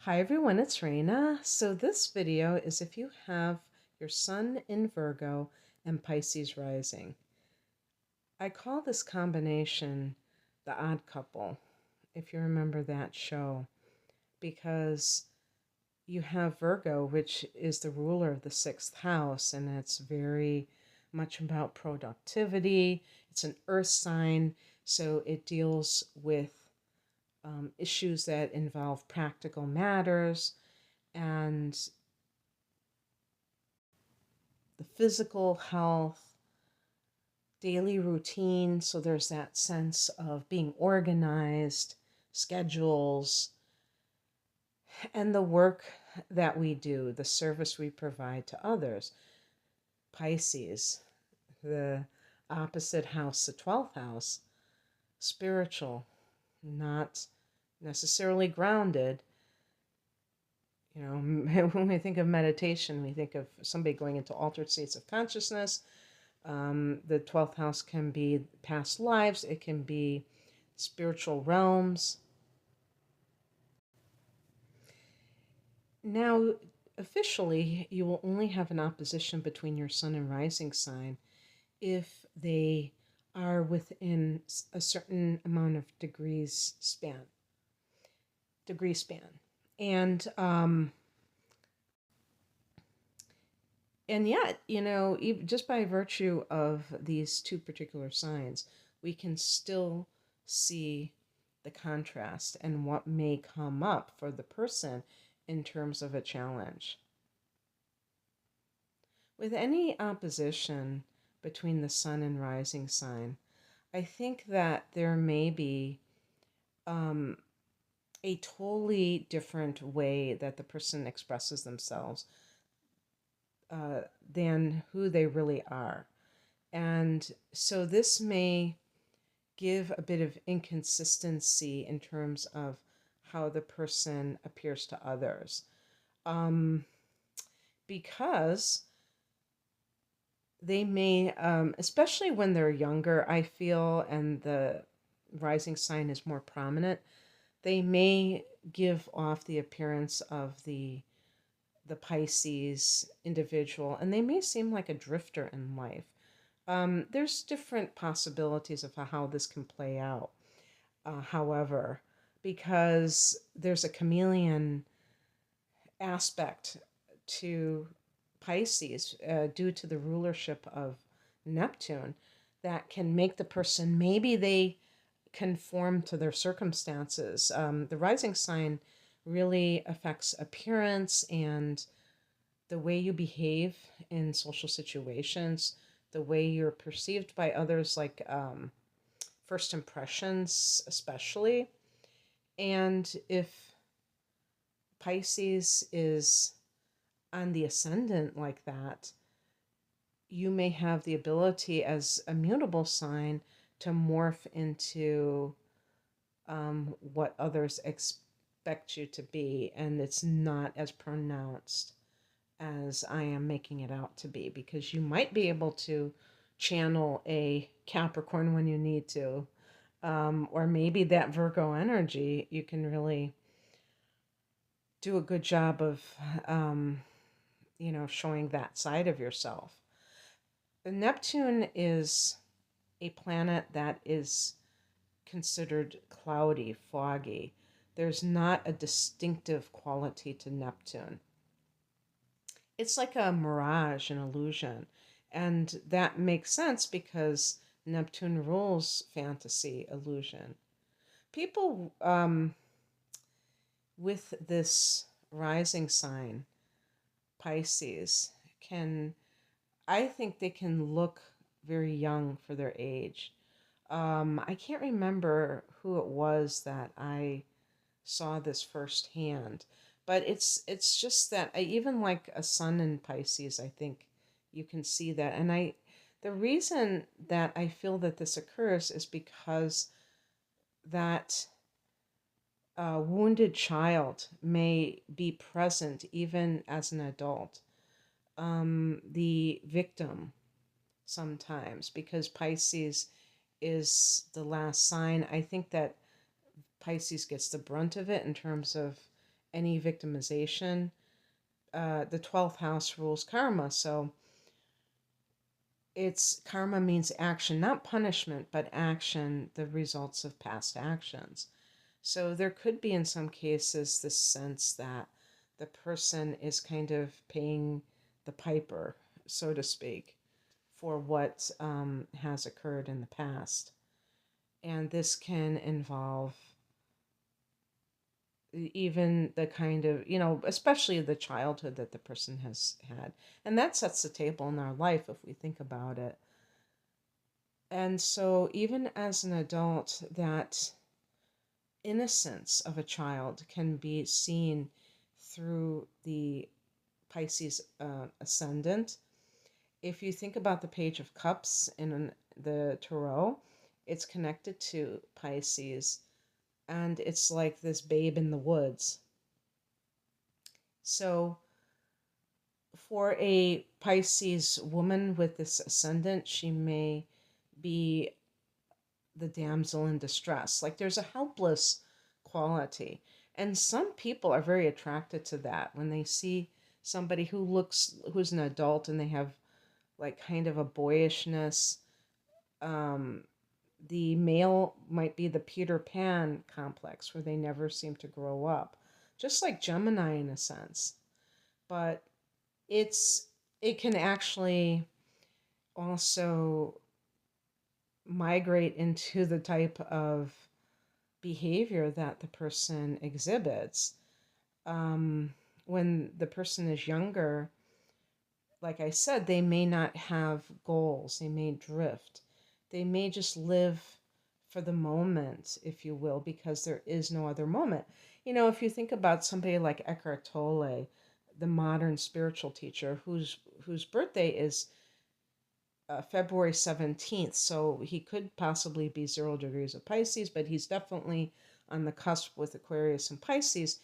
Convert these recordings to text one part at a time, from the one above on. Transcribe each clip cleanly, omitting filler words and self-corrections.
Hi everyone, it's Raina. So this video is if you have your sun in Virgo and Pisces rising. I call this combination the odd couple, if you remember that show, because you have Virgo, which is the ruler of the sixth house, and it's very much about productivity. It's an earth sign, so it deals with issues that involve practical matters and the physical health, daily routine. So there's that sense of being organized, schedules, and the work that we do, the service we provide to others. Pisces, the opposite house, the 12th house, spiritual, not necessarily grounded. You know, when we think of meditation, we think of somebody going into altered states of consciousness. The 12th house can be past lives, it can be spiritual realms. Now, officially, you will only have an opposition between your sun and rising sign if they are within a certain amount of degree span. And and yet, even just by virtue of these two particular signs, we can still see the contrast and what may come up for the person in terms of a challenge. With any opposition between the sun and rising sign, I think that there may be um, a totally different way that the person expresses themselves uh, than who they really are. And so this may give a bit of inconsistency in terms of how the person appears to others. Um, because they may, especially when they're younger, I feel, and the rising sign is more prominent, they may give off the appearance of the Pisces individual, and they may seem like a drifter in life. There's different possibilities of how this can play out, however, because there's a chameleon aspect to Pisces due to the rulership of Neptune that can make the person, maybe they conform to their circumstances. The rising sign really affects appearance and the way you behave in social situations, the way you're perceived by others, like first impressions, especially. And if Pisces is on the ascendant like that, you may have the ability as a mutable sign to morph into what others expect you to be, and it's not as pronounced as I am making it out to be, because you might be able to channel a Capricorn when you need to, or maybe that Virgo energy, you can really do a good job of, showing that side of yourself. Neptune is a planet that is considered cloudy, foggy. There's not a distinctive quality to Neptune. It's like a mirage, an illusion. And that makes sense because Neptune rules fantasy, illusion. People with this rising sign, Pisces, I think they can look very young for their age. I can't remember who it was that I saw this firsthand, but it's just that I even like a sun in Pisces, I think you can see that. And the reason that I feel that this occurs is because that wounded child may be present even as an adult. The victim sometimes, because Pisces is the last sign. I think that Pisces gets the brunt of it in terms of any victimization. The 12th house rules karma, so it's karma means action, not punishment, but action, the results of past actions. So there could be, in some cases, this sense that the person is kind of paying the piper, so to speak, for what has occurred in the past. And this can involve even the kind of, especially the childhood that the person has had. And that sets the table in our life if we think about it. And so, even as an adult, that innocence of a child can be seen through the Pisces ascendant. If you think about the Page of Cups in the Tarot, it's connected to Pisces, and it's like this babe in the woods. So, for a Pisces woman with this ascendant, she may be the damsel in distress. Like there's a helpless quality. And some people are very attracted to that when they see somebody who's an adult and they have like kind of a boyishness. Um, the male might be the Peter Pan complex where they never seem to grow up, just like Gemini in a sense. But it's it can actually also migrate into the type of behavior that the person exhibits. Um, when the person is younger, like I said, they may not have goals, they may drift, they may just live for the moment, if you will, because there is no other moment. If you think about somebody like Eckhart Tolle, the modern spiritual teacher, whose birthday is February 17th, so he could possibly be 0 degrees of Pisces, but he's definitely on the cusp with Aquarius and Pisces.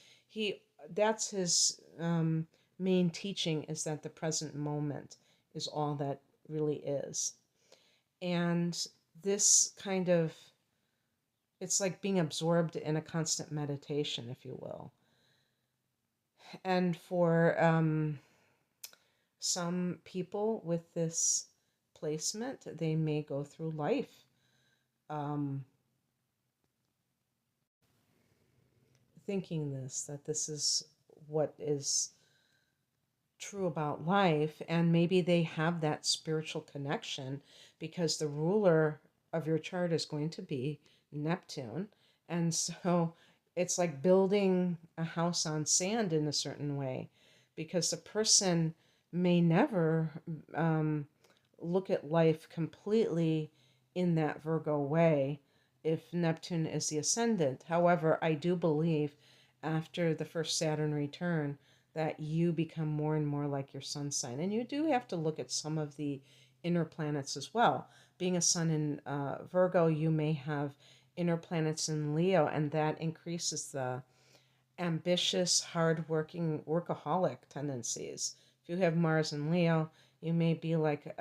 That's his main teaching, is that the present moment is all that really is. And this kind of, it's like being absorbed in a constant meditation, if you will. And for some people with this placement, they may go through life um, thinking that this is what is true about life, and maybe they have that spiritual connection because the ruler of your chart is going to be Neptune. And so it's like building a house on sand in a certain way, because the person may never um, look at life completely in that Virgo way if Neptune is the ascendant. However, I do believe after the first Saturn return that you become more and more like your sun sign. And you do have to look at some of the inner planets as well. Being a sun in Virgo, you may have inner planets in Leo, and that increases the ambitious, hardworking, workaholic tendencies. If you have Mars in Leo, you may be like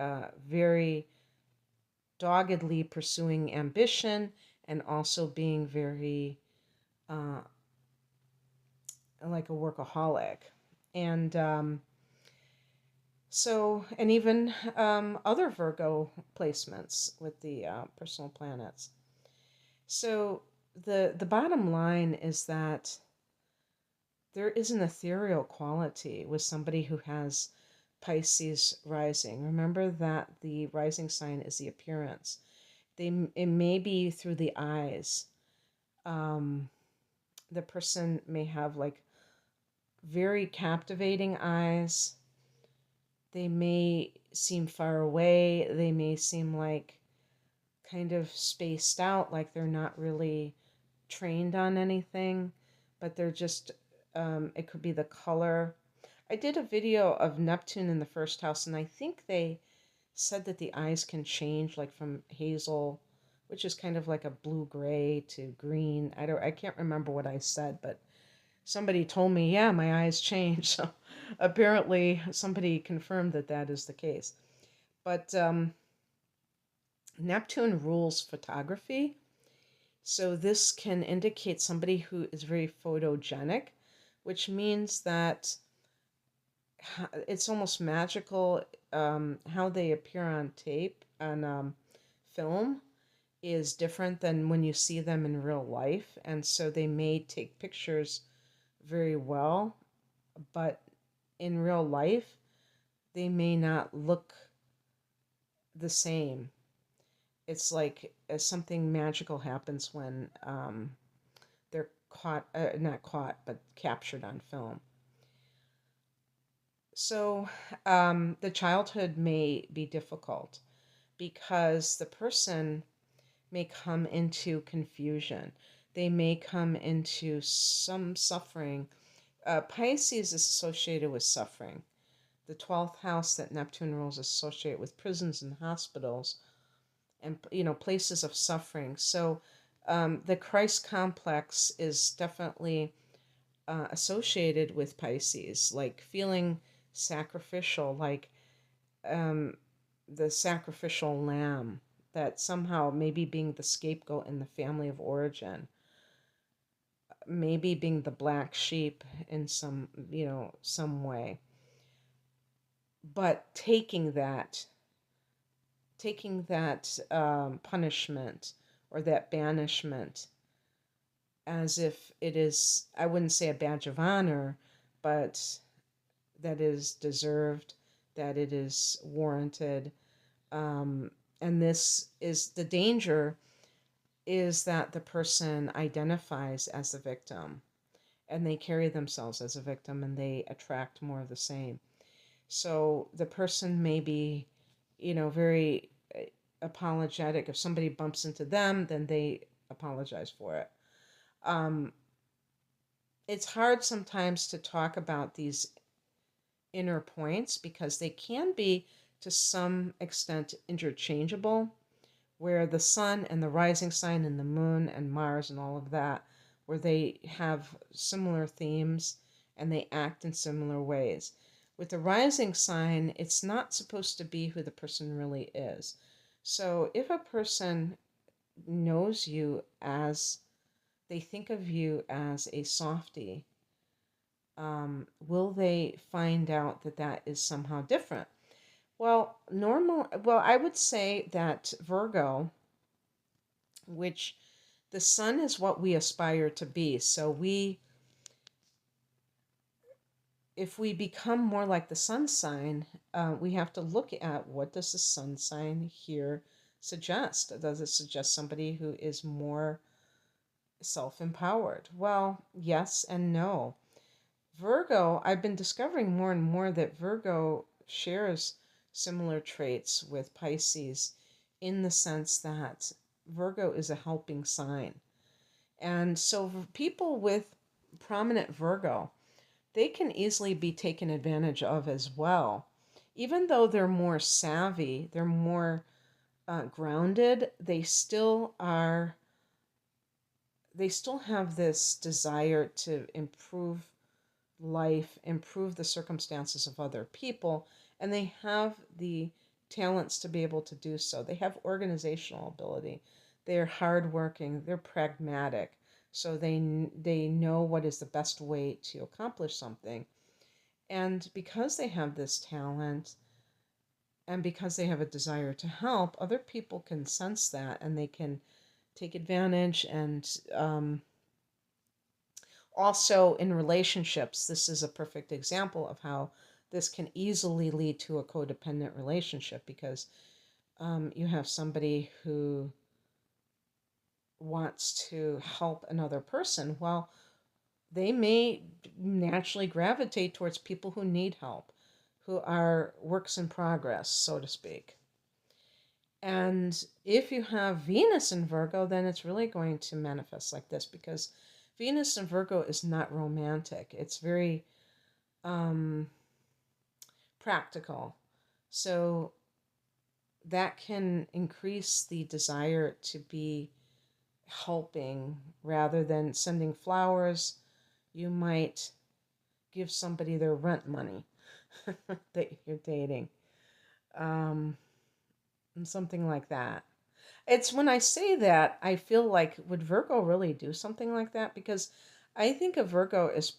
very doggedly pursuing ambition and also being very uh, like a workaholic. And and even other Virgo placements with the personal planets. So the bottom line is that there is an ethereal quality with somebody who has Pisces rising. Remember that the rising sign is the appearance. It may be through the eyes. Um, the person may have like very captivating eyes. They may seem far away. They may seem like kind of spaced out, like they're not really trained on anything, but they're just, it could be the color. I did a video of Neptune in the first house, and I think they said that the eyes can change, like from hazel, which is kind of like a blue gray, to green. I can't remember what I said, but somebody told me, yeah, my eyes change. So apparently somebody confirmed that that is the case. But Neptune rules photography. So this can indicate somebody who is very photogenic, which means that it's almost magical. How they appear on tape on film is different than when you see them in real life, and so they may take pictures very well, but in real life they may not look the same. It's like something magical happens when they're caught, not caught, but captured on film. So the childhood may be difficult because the person may come into confusion. They may come into some suffering. Pisces is associated with suffering. The 12th house that Neptune rules is associated with prisons and hospitals and places of suffering. So the Christ complex is definitely associated with Pisces, like feeling sacrificial, like um, the sacrificial lamb, that somehow maybe being the scapegoat in the family of origin, maybe being the black sheep in some way, but taking that punishment or that banishment as if it is, I wouldn't say a badge of honor, but that is deserved, that it is warranted. Um, and this is the danger, is that the person identifies as the victim and they carry themselves as a victim and they attract more of the same. So the person may be, very apologetic. If somebody bumps into them, then they apologize for it. Um, it's hard sometimes to talk about these inner points because they can be to some extent interchangeable, where the sun and the rising sign and the moon and Mars and all of that, where they have similar themes and they act in similar ways. With the rising sign, it's not supposed to be who the person really is. So if a person knows you as, they think of you as a softie, will they find out that that is somehow different? Well, I would say that Virgo, which the sun is what we aspire to be. So if we become more like the sun sign, we have to look at, what does the sun sign here suggest? Does it suggest somebody who is more self-empowered? Well, yes and no. Virgo, I've been discovering more and more that Virgo shares similar traits with Pisces, in the sense that Virgo is a helping sign. And so people with prominent Virgo, they can easily be taken advantage of as well. Even though they're more savvy, they're more grounded, they still have this desire to improve life, improve the circumstances of other people, and they have the talents to be able to do so. They have organizational ability. They're hardworking. They're pragmatic. So they know what is the best way to accomplish something. And because they have this talent and because they have a desire to help, other people can sense that and they can take advantage. And also in relationships, this is a perfect example of how this can easily lead to a codependent relationship, because you have somebody who wants to help another person. Well, they may naturally gravitate towards people who need help, who are works in progress, so to speak. And if you have Venus in Virgo, then it's really going to manifest like this, because Venus in Virgo is not romantic. It's very um, practical. So that can increase the desire to be helping rather than sending flowers. You might give somebody their rent money that you're dating, um, and something like that. It's when I say that, I feel like, would Virgo really do something like that? Because I think a Virgo is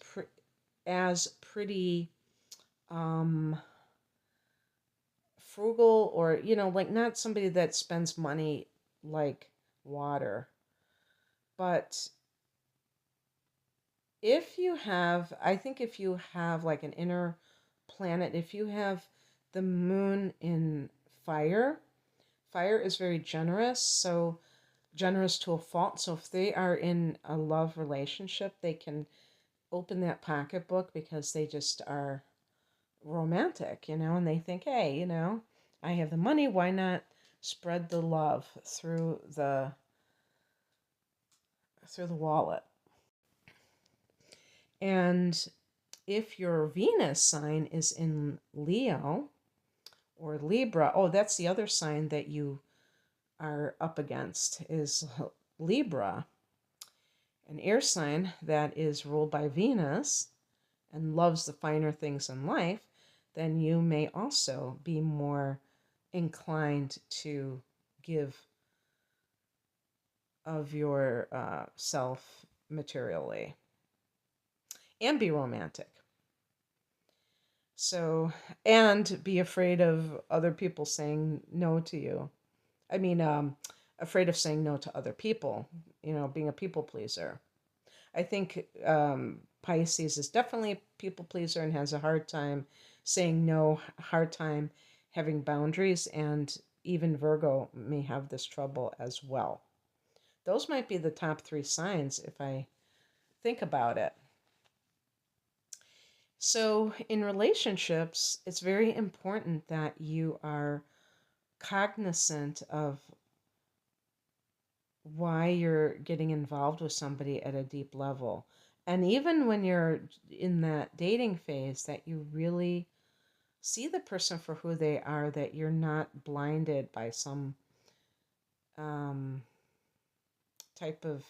as pretty um, frugal, or, like not somebody that spends money like water. But I think if you have like an inner planet, if you have the moon in fire, fire is very generous. So generous to a fault. So if they are in a love relationship, they can open that pocketbook because they just are romantic, and they think, hey, I have the money, why not spread the love through the wallet? And if your Venus sign is in Leo or Libra, oh, that's the other sign that you are up against is Libra, an air sign that is ruled by Venus and loves the finer things in life, then you may also be more inclined to give of your self materially and be romantic. So, and be afraid of other people saying no to you. I mean, afraid of saying no to other people, being a people pleaser. I think Pisces is definitely a people pleaser and has a hard time saying no, hard time having boundaries, and even Virgo may have this trouble as well. Those might be the top three signs if I think about it. So, in relationships, it's very important that you are cognizant of why you're getting involved with somebody at a deep level. And even when you're in that dating phase, that you really see the person for who they are, that you're not blinded by some um, type of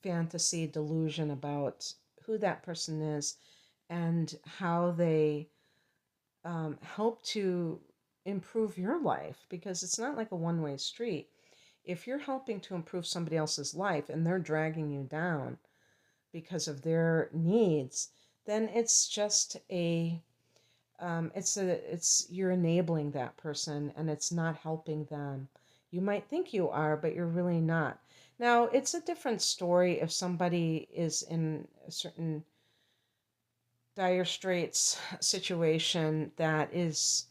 fantasy delusion about who that person is and how they help to improve your life, because it's not like a one-way street. If you're helping to improve somebody else's life and they're dragging you down because of their needs, then it's just it's you're enabling that person and it's not helping them. You might think you are, but you're really not. Now, it's a different story if somebody is in a certain dire straits situation that is,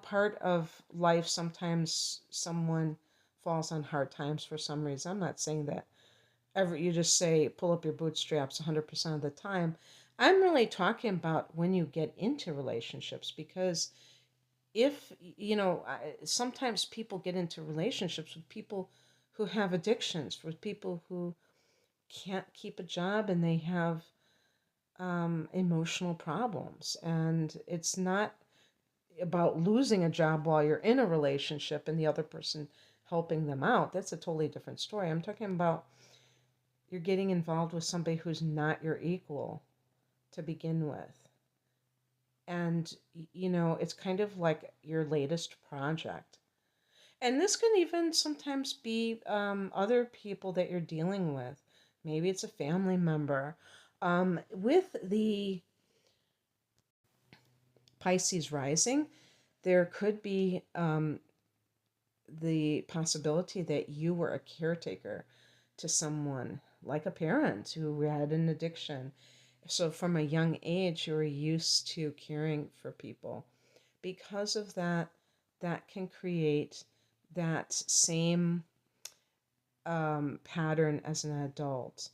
part of life. Sometimes someone falls on hard times for some reason. I'm not saying that ever you just say pull up your bootstraps 100% of the time. I'm really talking about when you get into relationships, because if, sometimes people get into relationships with people who have addictions, with people who can't keep a job and they have emotional problems. And it's not about losing a job while you're in a relationship and the other person helping them out. That's a totally different story. I'm talking about you're getting involved with somebody who's not your equal to begin with. And, it's kind of like your latest project. And this can even sometimes be other people that you're dealing with. Maybe it's a family member. With the Pisces rising, there could be the possibility that you were a caretaker to someone, like a parent who had an addiction. So, from a young age, you were used to caring for people. Because of that, that can create that same pattern as an adult.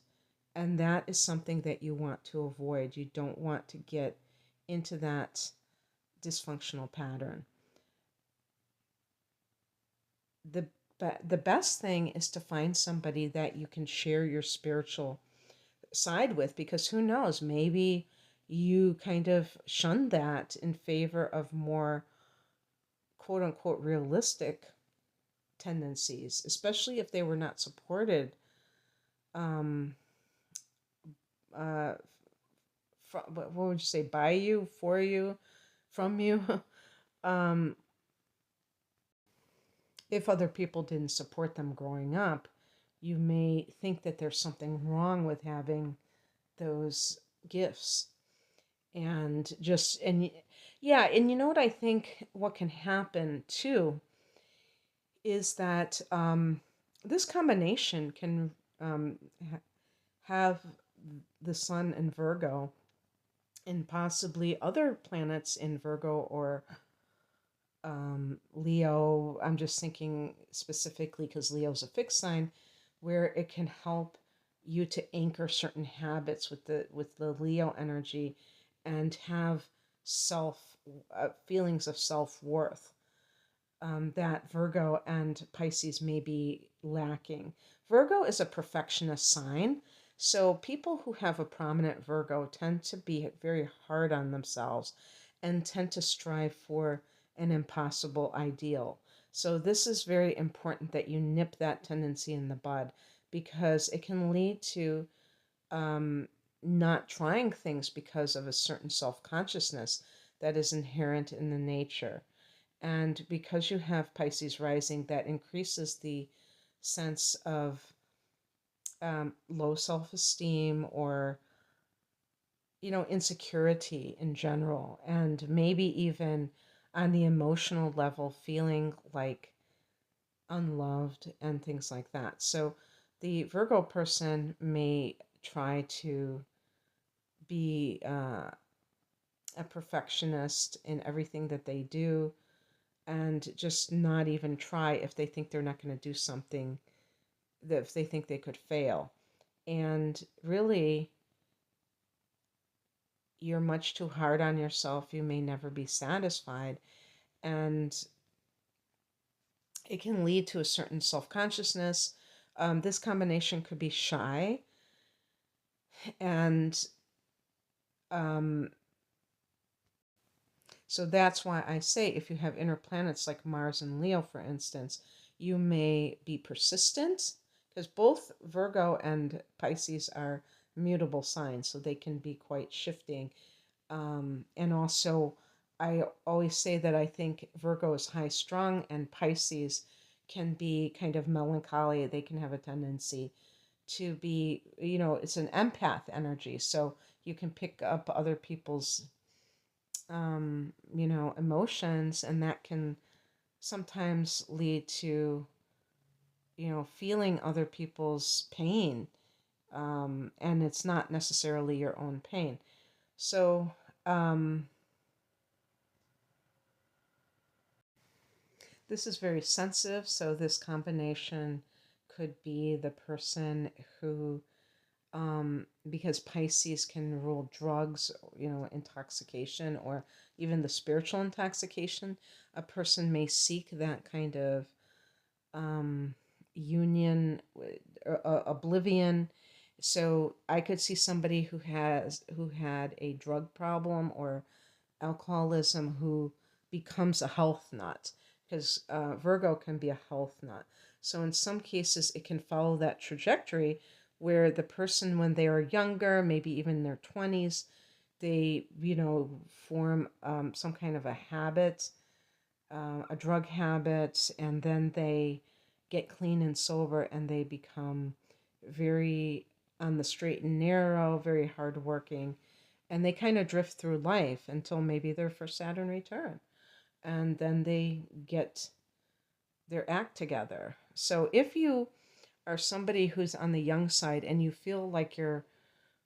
And that is something that you want to avoid. You don't want to get into that dysfunctional pattern. The the best thing is to find somebody that you can share your spiritual side with, because who knows, maybe you kind of shun that in favor of more quote unquote realistic tendencies, especially if they were not supported um uh what would you say, by you, for you, from you. um if other people didn't support them growing up, you may think that there's something wrong with having those gifts. And just, and yeah, and you know what I think what can happen too is that this combination can ha- have the sun in Virgo and possibly other planets in Virgo or Leo. I'm just thinking specifically because Leo's a fixed sign, where it can help you to anchor certain habits with the Leo energy, and have self feelings of self worth that Virgo and Pisces may be lacking. Virgo is a perfectionist sign. So people who have a prominent Virgo tend to be very hard on themselves and tend to strive for an impossible ideal. So this is very important that you nip that tendency in the bud, because it can lead to um, not trying things because of a certain self consciousness that is inherent in the nature. And because you have Pisces rising, that increases the sense of low self esteem, or, insecurity in general. And maybe even on the emotional level, feeling like unloved and things like that. So the Virgo person may try to be a perfectionist in everything that they do, and just not even try if they think they're not going to do something, that if they think they could fail. And really, you're much too hard on yourself. You may never be satisfied. And it can lead to a certain self consciousness. This combination could be shy. And um, so that's why I say, if you have inner planets like Mars and Leo, for instance, you may be persistent, because both Virgo and Pisces are mutable signs, so they can be quite shifting. And also, I always say that I think Virgo is high strung and Pisces can be kind of melancholy. They can have a tendency to be, it's an empath energy. So you can pick up other people's emotions, and that can sometimes lead to, feeling other people's pain. And it's not necessarily your own pain. So, this is very sensitive. So, this combination could be the person who, because Pisces can rule drugs, intoxication, or even the spiritual intoxication, a person may seek that kind of um, union, oblivion. So I could see somebody who had a drug problem or alcoholism, who becomes a health nut, because Virgo can be a health nut. So in some cases, it can follow that trajectory, where the person, when they are younger, maybe even in their 20s, they, form some kind of a habit, a drug habit, and then they get clean and sober, and they become very on the straight and narrow, very hardworking, and they kind of drift through life until maybe their first Saturn return, and then they get their act together. So if you are somebody who's on the young side and you feel like you're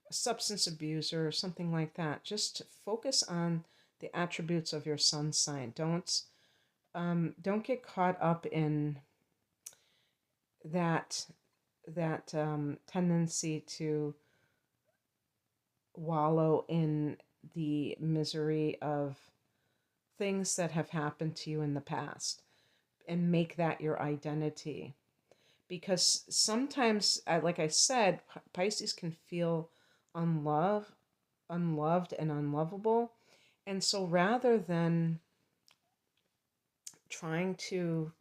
a substance abuser or something like that, just focus on the attributes of your sun sign. Don't get caught up in that tendency to wallow in the misery of things that have happened to you in the past, and make that your identity. Because sometimes, like I said, Pisces can feel unloved and unlovable. And so rather than trying to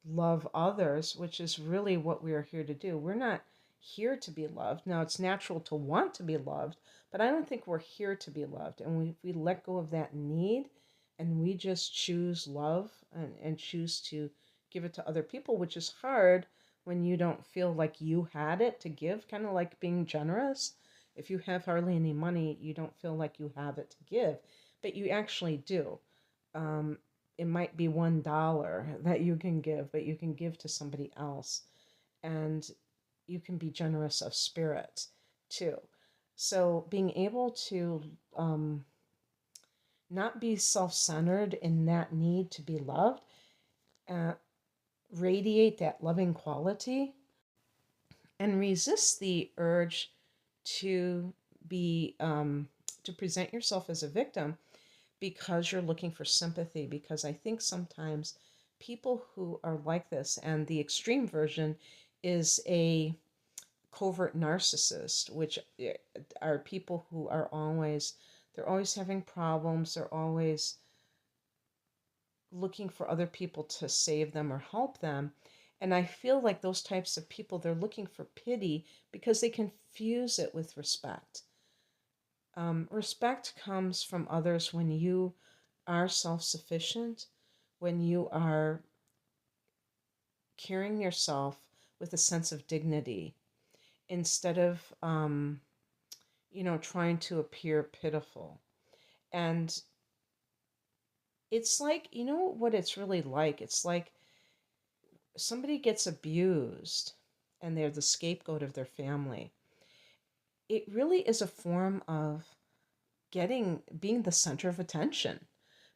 love others, which is really what we are here to do. We're not here to be loved. Now, it's natural to want to be loved, but I don't think we're here to be loved. And we let go of that need, and we just choose love, and choose to give it to other people, which is hard when you don't feel like you had it to give, kind of like being generous. If you have hardly any money, you don't feel like you have it to give, but you actually do. Um, it might be $1 that you can give, but you can give to somebody else. And you can be generous of spirit too. So being able to not be self centered in that need to be loved, uh, radiate that loving quality, and resist the urge to be to present yourself as a victim because you're looking for sympathy. Because I think sometimes people who are like this, and the extreme version is a covert narcissist, which are people who are always, they're always having problems, they're always looking for other people to save them or help them. And I feel like those types of people, they're looking for pity because they confuse it with respect. Respect comes from others when you are self sufficient, when you are carrying yourself with a sense of dignity instead of, trying to appear pitiful. And it's like, you know what it's really like? It's like somebody gets abused and they're the scapegoat of their family. It really is a form of being the center of attention,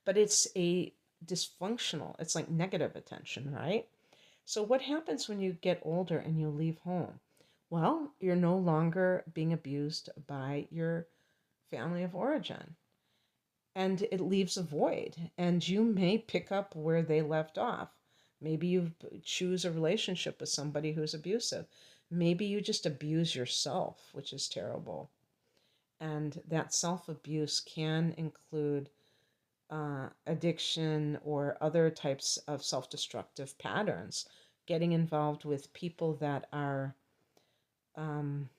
but it's a dysfunctional, it's like negative attention, right? So what happens when you get older and you leave home? Well, you're no longer being abused by your family of origin, and it leaves a void, and you may pick up where they left off. Maybe you choose a relationship with somebody who's abusive. Maybe you just abuse yourself, which is terrible. And that self abuse can include addiction or other types of self destructive patterns, getting involved with people that are, um,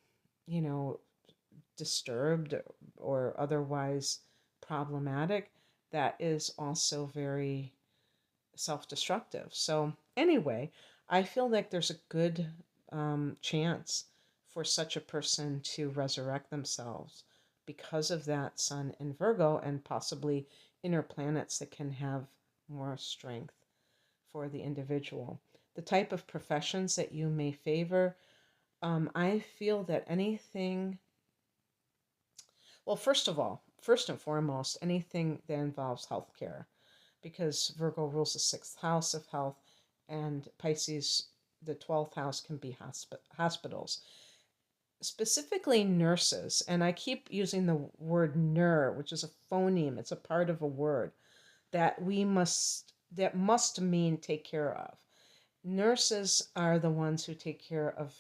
you know, disturbed or otherwise problematic. That is also very self destructive. So, anyway, I feel like there's a good chance for such a person to resurrect themselves because of that sun in Virgo and possibly inner planets that can have more strength for the individual. The type of professions that you may favor, I feel that anything, well, first of all, first and foremost, anything that involves healthcare, because Virgo rules the sixth house of health, and Pisces, the 12th house, can be hospitals. Specifically, nurses, and I keep using the word ner, which is a phoneme, it's a part of a word that must mean take care of. Nurses are the ones who take care of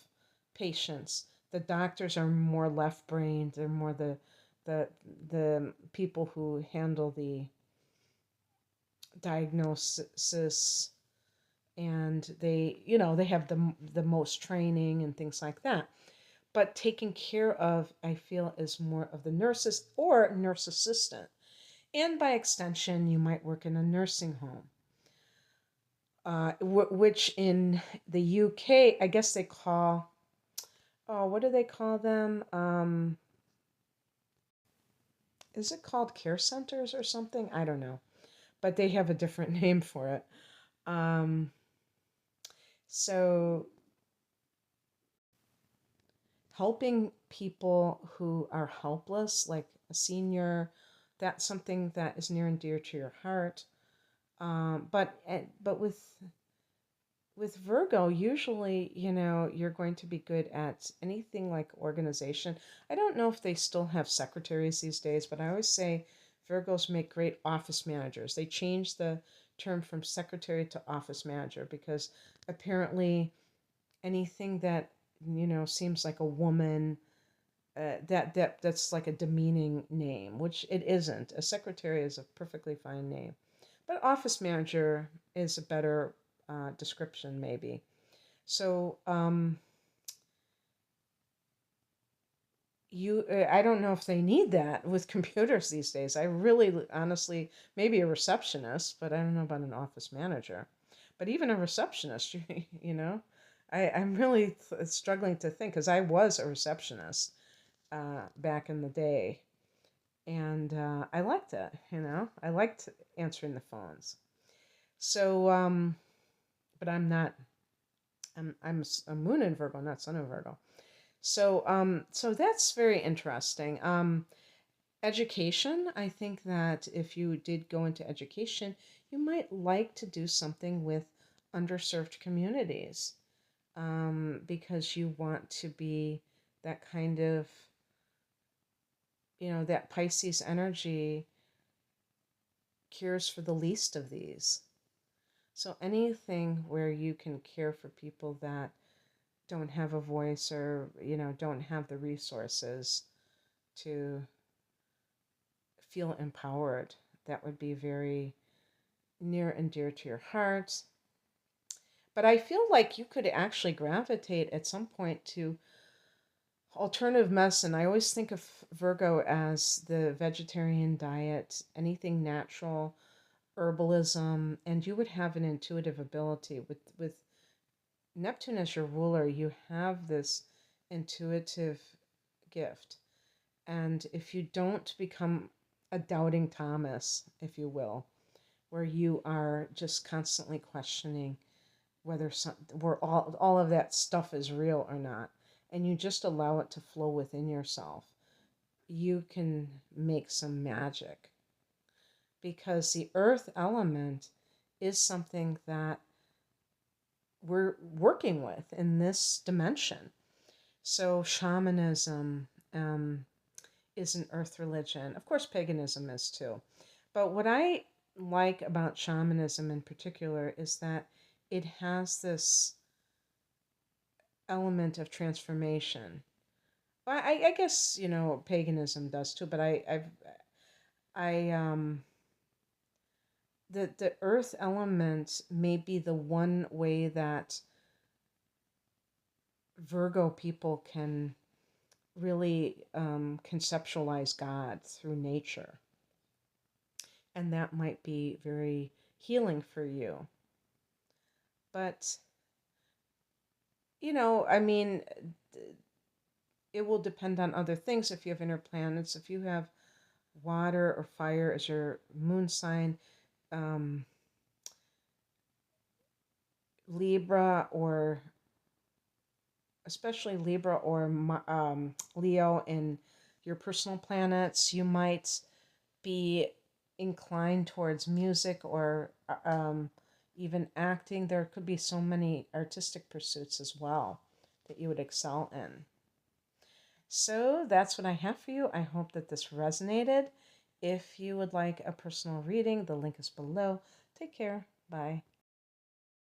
patients. The doctors are more left brained. They're more the the people who handle the diagnosis, and they have the most training and things like that. But taken care of, I feel, is more of the nurses or nurse assistant. And by extension, you might work in a nursing home, which in the UK, I guess they call, oh, what do they call them? Is it called care centers or something? I don't know. But they have a different name for it. Um, so helping people who are helpless, like a senior, that's something that is near and dear to your heart. But with Virgo, usually, you're going to be good at anything like organization. I don't know if they still have secretaries these days, but I always say Virgos make great office managers. They changed the term from secretary to office manager because apparently anything that, seems like a woman, that's like a demeaning name, which it isn't. A secretary is a perfectly fine name, but office manager is a better description, maybe. So I don't know if they need that with computers these days. I really, honestly, maybe a receptionist, but I don't know about an office manager. But even a receptionist, you know, I'm really struggling to think because I was a receptionist back in the day, and I liked it. I liked answering the phones. So, but I'm not. I'm a moon in Virgo, not sun in Virgo. So, so that's very interesting. Education. I think that if you did go into education, you might like to do something with underserved communities, because you want to be that kind of, that Pisces energy cares for the least of these. So anything where you can care for people that don't have a voice or, don't have the resources to feel empowered, that would be very near and dear to your heart. But I feel like you could actually gravitate at some point to alternative medicine. I always think of Virgo as the vegetarian diet, anything natural, herbalism, and you would have an intuitive ability with Neptune as your ruler. You have this intuitive gift. And if you don't become a doubting Thomas, if you will, where you are just constantly questioning where all of that stuff is real or not, and you just allow it to flow within yourself, you can make some magic, because the earth element is something that we're working with in this dimension. So shamanism is an earth religion. Of course, paganism is too. But what I like about shamanism in particular is that it has this element of transformation. Well, I guess paganism does too, but I the earth element may be the one way that Virgo people can really conceptualize God through nature, and that might be very healing for you. But I mean, it will depend on other things. If you have inner planets, if you have water or fire as your moon sign, um, Libra, or especially Libra or Leo in your personal planets, you might be inclined towards music or even acting. There could be so many artistic pursuits as well that you would excel in. So that's what I have for you. I hope that this resonated. If you would like a personal reading, the link is below. Take care. Bye.